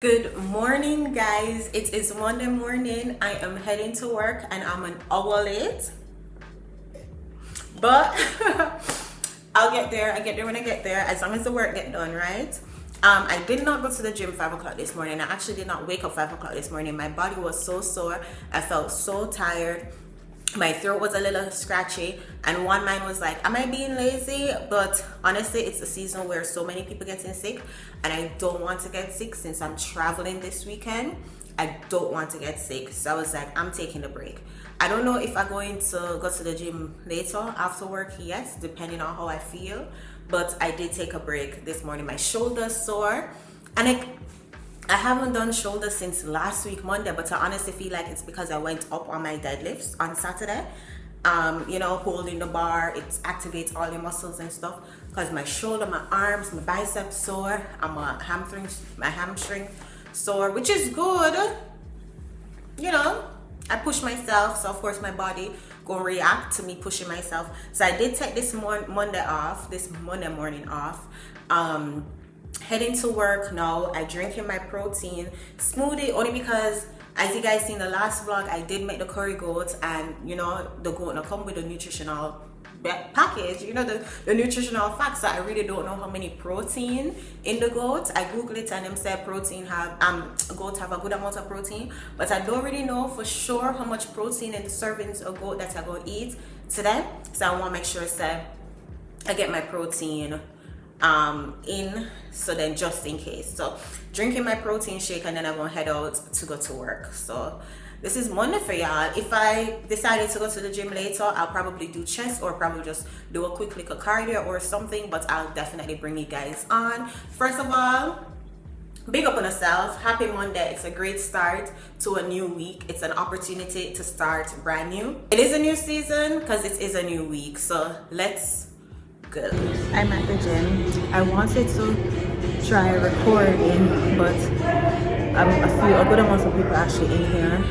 Good morning, guys. It is Monday morning. I am heading to work and I'm an hour late, but I'll get there. I get there when I get there, as long as the work get done, right? I did not go to the gym 5 o'clock this morning. I actually did not wake up 5 o'clock this morning. My body was so sore. I felt so tired. My throat was a little scratchy, and one mind was like, am I being lazy? But honestly, it's a season where so many people getting sick, and I don't want to get sick. Since I'm traveling this weekend, I don't want to get sick, so I was like, I'm taking a break. I don't know if I'm going to go to the gym later after work yet, depending on how I feel, but I did take a break this morning. My shoulder's sore, and I haven't done shoulder since last week Monday, but I honestly feel like it's because I went up on my deadlifts on Saturday. Holding the bar, it activates all the muscles and stuff. Because my shoulder, my arms, my biceps sore, and my hamstring sore, which is good. I push myself, so of course my body gonna react to me pushing myself. So I did take this Monday morning off. Heading to work now. I drinking my protein smoothie only because, as you guys seen the last vlog, I did make the curry goat, and the goat now come with a nutritional package, the nutritional facts. So I really don't know how many protein in the goat. I googled it and them said goat have a good amount of protein, but I don't really know for sure how much protein in the servings of goat that I go eat today. So I want to make sure I get my protein in, so then just in case. So drinking my protein shake, and then I'm gonna head out to go to work. So this is Monday for y'all. If I decided to go to the gym later, I'll probably do chest or probably just do a quick little cardio or something, but I'll definitely bring you guys on. First of all, big up on yourself. Happy Monday. It's a great start to a new week. It's an opportunity to start brand new. It is a new season because it is a new week, so let's go. I'm at the gym. I wanted to try recording, but I feel a good amount of people actually in here,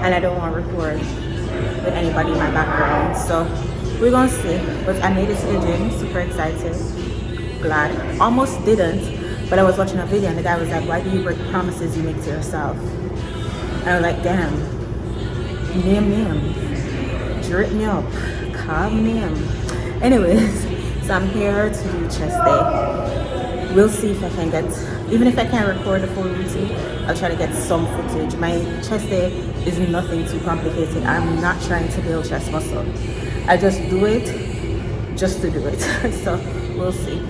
and I don't want to record with anybody in my background, so we're gonna see. But I made it to the gym, super excited, glad. Almost didn't, but I was watching a video and the guy was like, why do you break promises you make to yourself? And I was like, damn, name, drip me up, calm name. Anyways, so I'm here to do chest day. We'll see if I can get, even if I can't record the full routine, I'll try to get some footage. My chest day is nothing too complicated. I'm not trying to build chest muscle. I just do it just to do it. So we'll see.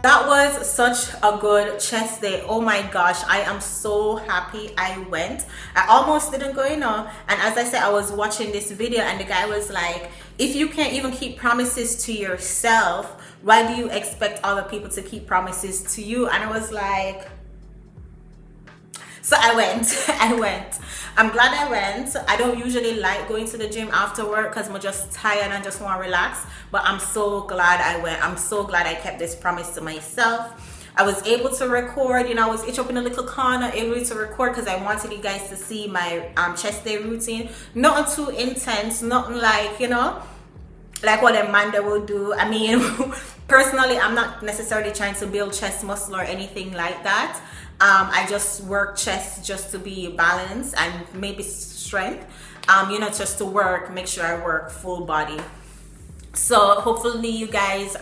That was such a good chest day. Oh my gosh, I am so happy I went. I almost didn't go in, and as I said, I was watching this video and the guy was like, if you can't even keep promises to yourself, why do you expect other people to keep promises to you? And I was like, so I went. I'm glad I went. I don't usually like going to the gym after work because I'm just tired and just want to relax. But I'm so glad I went. I'm so glad I kept this promise to myself. I was able to record. I was itched up in a little corner, able to record because I wanted you guys to see my chest day routine. Nothing too intense. Nothing like, like what Amanda will do. I mean, personally, I'm not necessarily trying to build chest muscle or anything like that. I just work chest just to be balanced and maybe strength, just to make sure I work full body. So hopefully you guys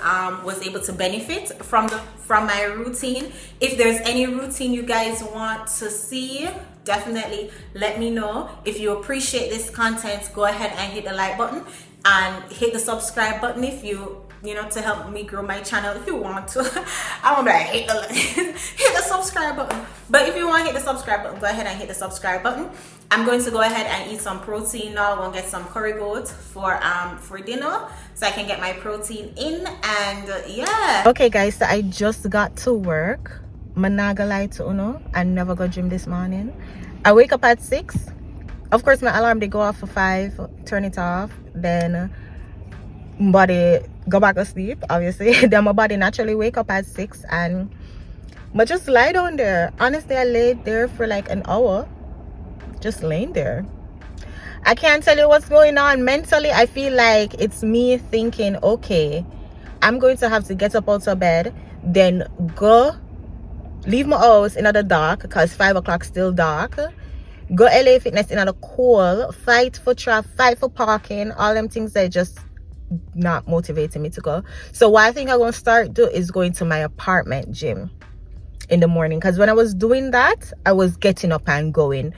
was able to benefit from my routine. If there's any routine you guys want to see, definitely let me know. If you appreciate this content, go ahead and hit the like button and hit the subscribe button if you to help me grow my channel. If you want to, I won't be like, hit the subscribe button. But if you want to hit the subscribe button, go ahead and hit the subscribe button. I'm going to go ahead and eat some protein now. I'm gonna get some curry goat for dinner, so I can get my protein in. And yeah. Okay, guys. So I just got to work. Managa lie to Uno. I never got gym this morning. I wake up at 6. Of course, my alarm they go off for 5. Turn it off. Then body go back to sleep, obviously. Then my body naturally wake up at 6 and But just lie down there. Honestly, I laid there for like an hour just laying there. I can't tell you what's going on mentally. I feel like it's me thinking, okay, I'm going to have to get up out of bed, then go leave my house in the dark because 5 o'clock still dark, go LA Fitness in the cold, fight for traffic, fight for parking, all them things that just not motivating me to go. So what I think I'm going to start do is going to my apartment gym in the morning, because when I was doing that, I was getting up and going.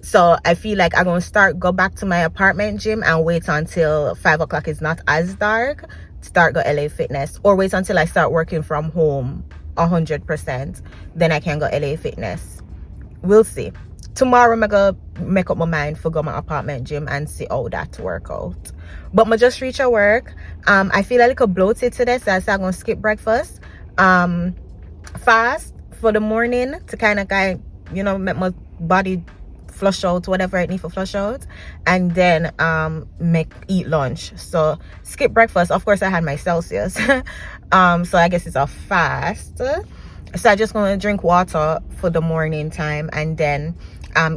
So I feel like I'm gonna go back to my apartment gym and wait until 5 o'clock is not as dark, start go LA Fitness, or wait until I start working from home 100%, then I can go LA Fitness. We'll see. Tomorrow I'm gonna make up my mind for go my apartment gym and see how that work out. But I just reach at work. I feel a little bloated today, so I said I'm gonna skip breakfast, fast for the morning to kind of make my body flush out whatever I need for flush out, and then eat lunch. So skip breakfast. Of course I had my Celsius. So I guess it's a fast. So I just gonna drink water for the morning time and then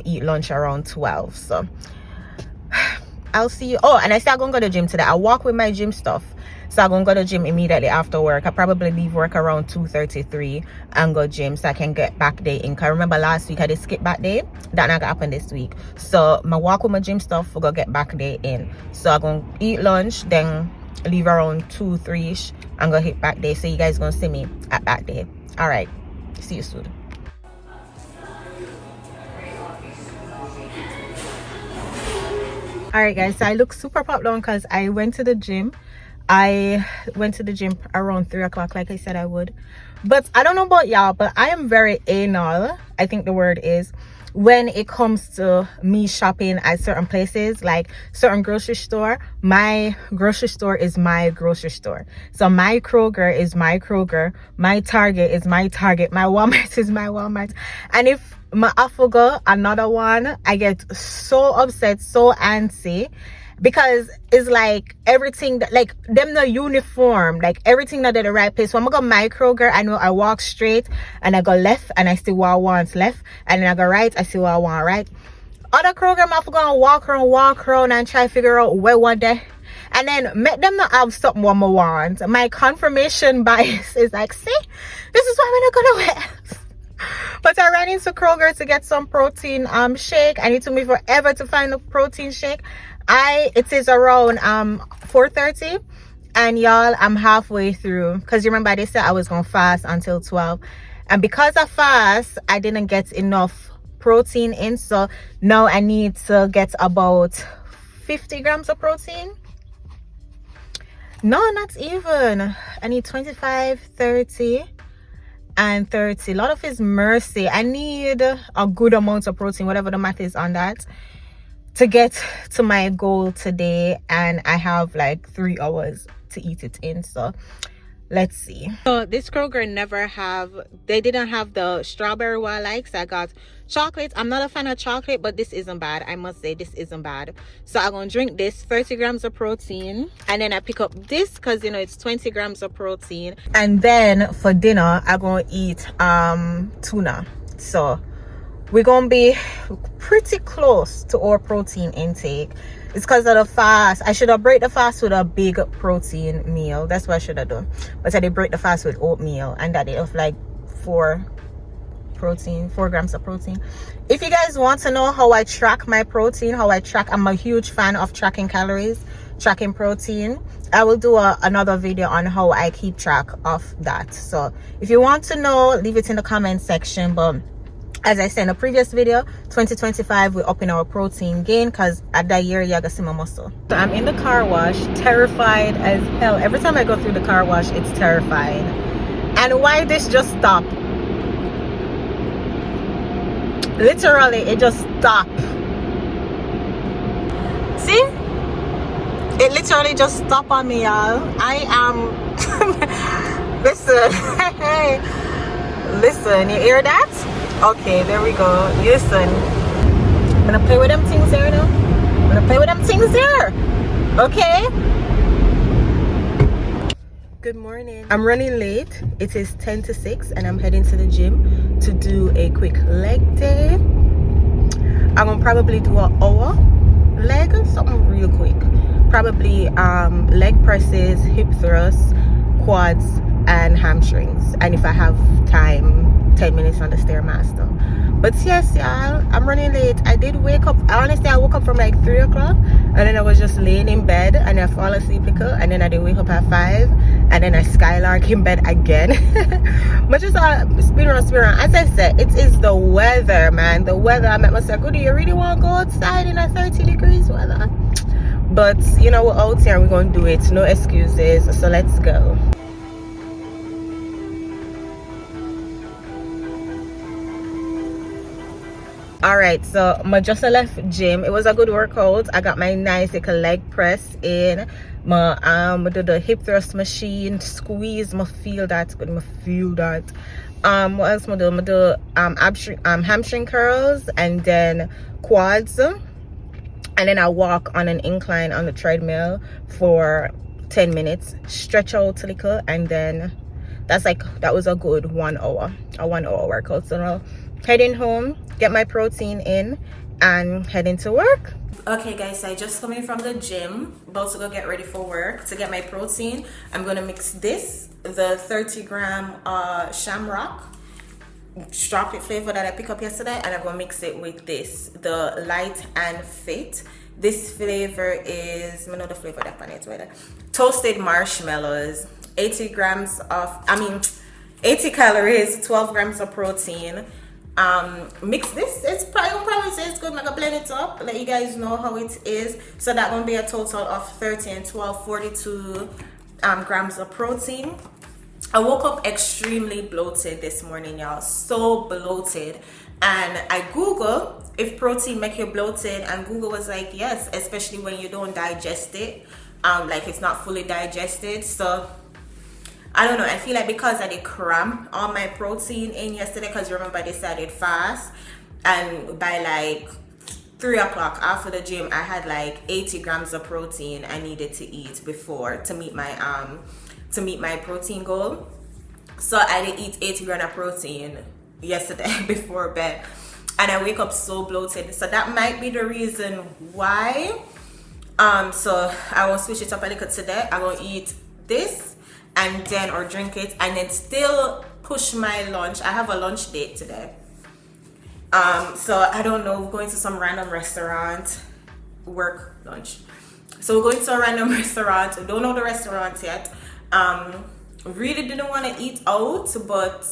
eat lunch around 12. So I'll see you. Oh, and I said I'm gonna go to the gym today. I walk with my gym stuff. So I'm gonna go to the gym immediately after work. I probably leave work around 2:33 and go gym so I can get back day in. Cause remember last week I did skip back day. That not gonna happen this week. So I walk with my gym stuff, we're gonna get back day in. So I'm gonna eat lunch, then leave around 2-3ish and go hit back day. So you guys gonna see me at back day. All right, see you soon. All right guys, so I look super popped down because I went to the gym. I went to the gym around 3 o'clock like I said I would. But I don't know about y'all, but I am very anal, I think the word is, when it comes to me shopping at certain places, like certain grocery store. My grocery store is my grocery store. So my Kroger is my Kroger, my Target is my Target, my Walmart is my Walmart. And if my Affogo, another one, I get so upset, so antsy, because it's like everything that, like, them no uniform, like everything not at the right place. So I'm gonna go my Kroger, I know I walk straight and I go left and I see what I want left, and then I go right, I see what I want right. Other Kroger I'm gonna walk around and try to figure out where one day, and then make them not have something what I want. My confirmation bias is like, see, this is why I'm not gonna wear. But I ran into Kroger to get some protein shake, and it took me forever to find a protein shake. It is around 4:30, and y'all, I'm halfway through, because you remember they said I was gonna fast until 12, and because I fast I didn't get enough protein in, so now I need to get about 50 grams of protein. No, not even. I need 25, 30 and 30. A lot of it's mercy. I need a good amount of protein, whatever the math is on that, to get to my goal today, and I have like 3 hours to eat it in. So let's see. So this Kroger they didn't have the strawberry what I like, so I got chocolate. I'm not a fan of chocolate, but this isn't bad. I must say this isn't bad. So I'm gonna drink this, 30 grams of protein, and then I pick up this because you know it's 20 grams of protein. And then for dinner I'm gonna eat tuna. So we're gonna be pretty close to our protein intake. It's because of the fast. I should have break the fast with a big protein meal. That's what I should have done. But I did break the fast with oatmeal, and that is like 4 grams of protein. If you guys want to know how I track my protein, I'm a huge fan of tracking calories, tracking protein. I will do another video on how I keep track of that. So if you want to know, leave it in the comment section. But as I said in a previous video, 2025 we're upping our protein gain, because at that year you gotta see my muscle. So I'm in the car wash, terrified as hell. Every time I go through the car wash, it's terrifying. And why this just stopped? Literally, it just stopped. See? It literally just stopped on me, y'all. I am listen. Listen, you hear that? Okay, there we go. Listen, I'm gonna play with them things there now. I'm gonna play with them things there. Okay. Good morning. I'm running late. It is 10 to 6 and I'm heading to the gym to do a quick leg day. I'm gonna probably do an hour leg, something real quick. Probably leg presses, hip thrusts, quads, and hamstrings. And if I have time, 10 minutes on the Stairmaster. But yes, y'all, I'm running late. I did wake up. Honestly, I woke up from like 3 o'clock, and then I was just laying in bed, and I fall asleep little, and then I did wake up at 5, and then I skylark in bed again. But just spin around. As I said, it is the weather, man. The weather. I met myself, do you really want to go outside in a 30 degrees weather? But you know, we're out here, we're gonna do it. No excuses. So let's go. All right, so I just left gym. It was a good workout. I got my nice little leg press in. I do the hip thrust machine, squeeze. I feel that. What else I do? Hamstring curls, and then quads, and then I walk on an incline on the treadmill for 10 minutes, stretch out a little, and then that was a good 1 hour, a 1 hour workout. So now heading home, get my protein in, and heading to work. Okay guys, so I just coming from the gym, about to go get ready for work. To get my protein, I'm gonna mix this, the 30-gram shamrock chocolate flavor that I picked up yesterday, and I'm gonna mix it with this, the light and fit. This flavor is, I know the flavor that on it, right? Toasted marshmallows, 80 calories, 12 grams of protein. Mix this. It's probably say it's good. I'm gonna blend it up, let you guys know how it is. So that won't be a total of 30 and 12, 42 grams of protein. I woke up extremely bloated this morning, y'all. So bloated. And I Google if protein make you bloated, and Google was like, yes, especially when you don't digest it. Like it's not fully digested. So I don't know, I feel like because I did cram all my protein in yesterday, because remember I decided fast, and by like 3 o'clock after the gym, I had like 80 grams of protein I needed to eat before to meet my protein goal. So I did eat 80 grams of protein yesterday before bed, and I wake up so bloated. So that might be the reason why. So I will switch it up a little today. I'm gonna eat this and then, or drink it, and then still push my lunch. I have a lunch date today. So I don't know, we're going to some random restaurant, work lunch. So we're going to a random restaurant. We don't know the restaurant yet. Really didn't want to eat out, but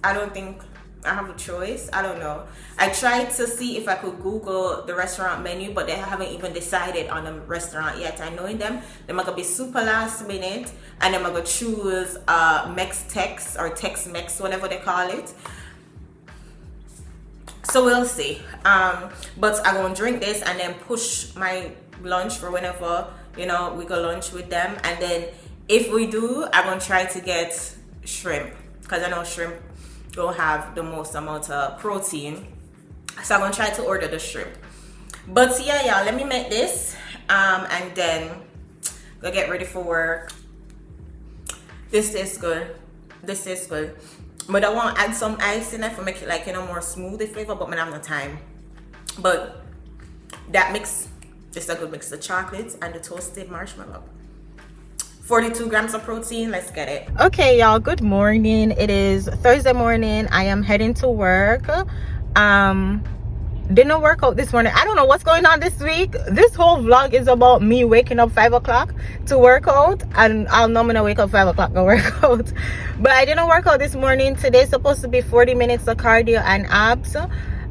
I don't think I have a choice. I don't know. I tried to see if I could Google the restaurant menu, but they haven't even decided on a restaurant yet. I know in them, they're gonna be super last minute, and they're gonna choose Mex-Tex or Tex-Mex, whatever they call it. So we'll see. But I'm gonna drink this and then push my lunch for whenever, you know, we go lunch with them. And then if we do, I'm gonna try to get shrimp, because I know shrimp don't have the most amount of protein. So I'm gonna try to order the shrimp. But yeah, y'all, let me make this and then go get ready for work. This is good. This is good. But I want to add some ice in it to make it like, you know, more smoothie flavor, but I don't have no time. But that mix, this is a good mix, the chocolates and the toasted marshmallow. 42 grams of protein. Let's get it. Okay, y'all, good morning. It is Thursday morning. I am heading to work. Didn't work out this morning. I don't know what's going on this week. This whole vlog is about me waking up 5 o'clock to work out, and I'll know I'm gonna wake up 5 o'clock to work out. But I didn't work out this morning. Today's supposed to be 40 minutes of cardio and abs.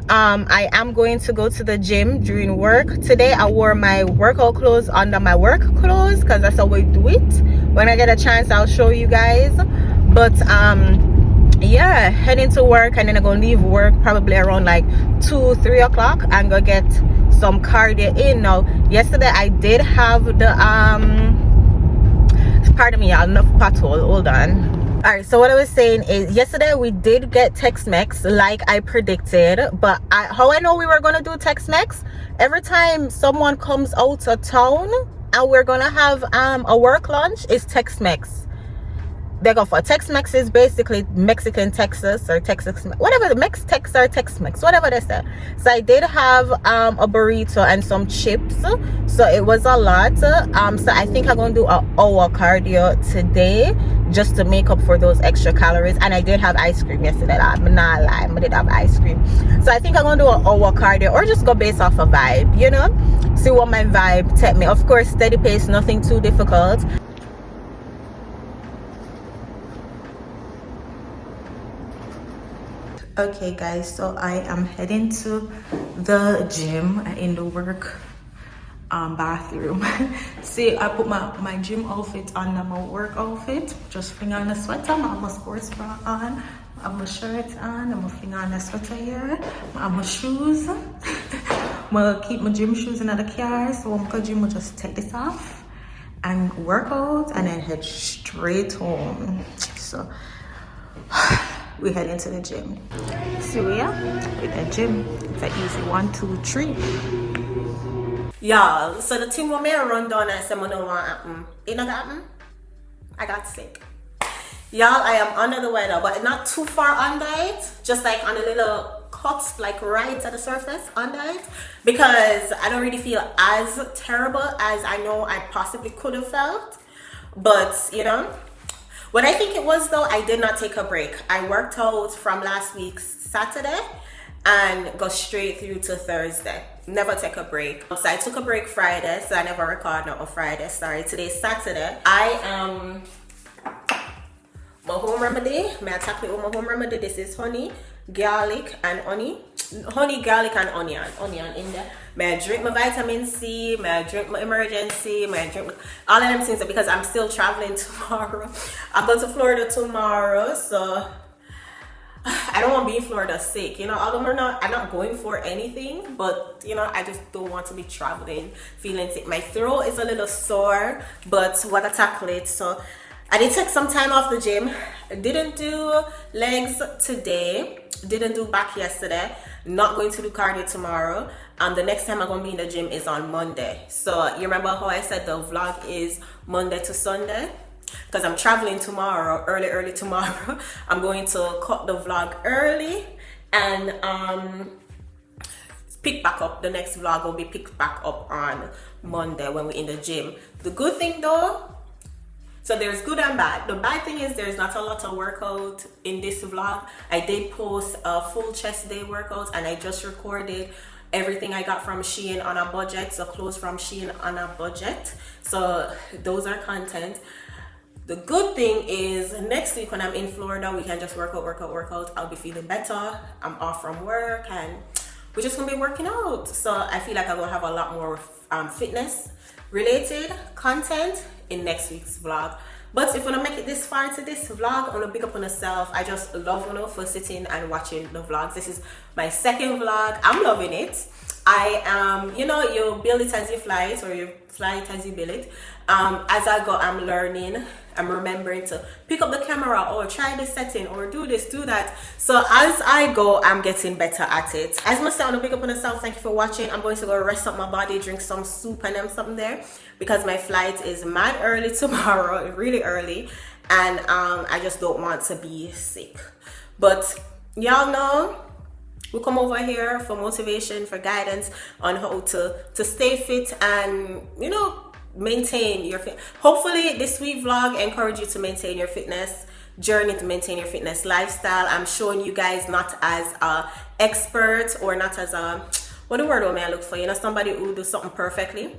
I am going to go to the gym during work. Today I wore my workout clothes under my work clothes, because that's how we do it. When I get a chance, I'll show you guys. But yeah, heading to work, and then I'm gonna leave work probably around like 2-3 o'clock and go get some cardio in. Now yesterday I did have the pardon me, y'all, enough pothole, hold on. All right, so what I was saying is yesterday we did get Tex-Mex like I predicted, but how I know we were gonna do Tex-Mex, every time someone comes out of town and we're gonna have a work lunch, is Tex-Mex. they go for Tex-Mex is basically Mexican Texas or Texas, whatever, the Mex-Tex or Tex-Mex, whatever they say. So I did have a burrito and some chips, so it was a lot. So I think I'm gonna do an hour cardio today just to make up for those extra calories. And I did have ice cream yesterday. I'm not lying, I did have ice cream. So I think I'm gonna do an hour cardio or just go based off a vibe, you know, see what my vibe take me. Of course, steady pace, nothing too difficult. Okay guys, so I am heading to the gym in the work bathroom. See, I put my gym outfit on, my work outfit, just finger on the sweater, I have my sports bra on, I have my shirt on, I'm finger on the sweater here, I have my shoes. I'm gonna keep my gym shoes in the car, so I'm gonna gym, I'll just take this off and work out and then head straight home. So we head into the gym. So we are with the gym. It's an easy 1, 2, 3. Y'all, so the thing when me run down and say I don't want happen, it not happen. I got sick. Y'all, I am under the weather, but not too far under it. Just like on a little cuts, like right at the surface under it, because I don't really feel as terrible as I know I possibly could have felt. But you know, what I think it was though, I did not take a break. I worked out from last week's Saturday and go straight through to Thursday. Never take a break. So I took a break Friday, so I never record on Friday. Sorry, today's Saturday. I am my home remedy. May I tackle it with my home remedy? This is honey, garlic, and onion. Honey, garlic, and onion in there. May I drink my vitamin C? May I drink my emergency? May I drink all of them things? Because I'm still traveling tomorrow. I'm going to Florida tomorrow, so I don't want to be in Florida sick. You know, although I'm not going for anything, but you know, I just don't want to be traveling feeling sick. My throat is a little sore, but what I tackle it. So I did take some time off the gym. I didn't do legs today. Didn't do back yesterday. Not going to do cardio tomorrow. The next time I'm going to be in the gym is on Monday. So you remember how I said the vlog is Monday to Sunday? Because I'm traveling tomorrow, early tomorrow. I'm going to cut the vlog early and pick back up. The next vlog will be picked back up on Monday when we're in the gym. The good thing though, so there's good and bad. The bad thing is there's not a lot of workout in this vlog. I did post a full chest day workout and I just recorded everything I got from Shein on a budget. So clothes from Shein on a budget. So those are content. The good thing is next week when I'm in Florida, we can just work out. I'll be feeling better. I'm off from work and we're just gonna be working out. So I feel like I'm gonna have a lot more fitness related content in next week's vlog. But if you want to make it this far to this vlog, I want to big up on yourself. I just love you for sitting and watching the vlogs. This is my second vlog. I'm loving it. I am, you know, you build it as you fly it, or you fly it as you build it. As I go, I'm learning. I'm remembering to pick up the camera or try this setting or do this, do that. So as I go, I'm getting better at it. As I say, I want to pick up on yourself. Thank you for watching. I'm going to go rest up my body, drink some soup and something there, because my flight is mad early tomorrow, really early, and I just don't want to be sick. But y'all know we come over here for motivation, for guidance on how to stay fit and, you know, maintain your fit. Hopefully this week vlog encourage you to maintain your fitness journey, to maintain your fitness lifestyle. I'm showing you guys not as a expert or not as a, what the word I look for, you know, somebody who do something perfectly.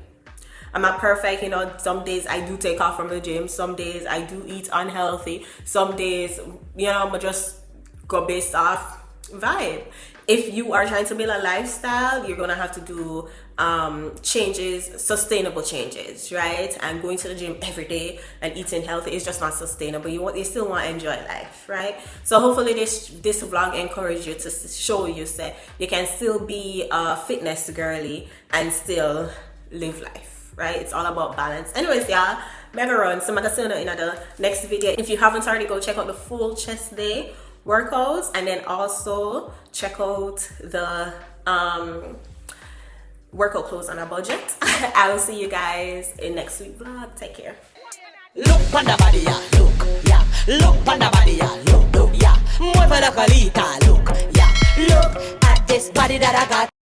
I'm not perfect, you know. Some days I do take off from the gym, some days I do eat unhealthy, some days, you know, I'm just go based off vibe. If you are trying to build a lifestyle, you're gonna have to do changes, sustainable changes, right? And going to the gym every day and eating healthy is just not sustainable. You still want to enjoy life, right? So hopefully this vlog encourages you to show you that you can still be a fitness girly and still live life, right? It's all about balance. Anyways, y'all, mega run. So I'm gonna see you in the next video. If you haven't already, go check out the full chest day workouts, and then also check out the workout clothes on a budget. I will see you guys in next week vlog. Take care. Look on the body, yeah. Look, yeah. Look on the body, yeah. Look, yeah. Mueve la colita, look, yeah. Look at this body that I got.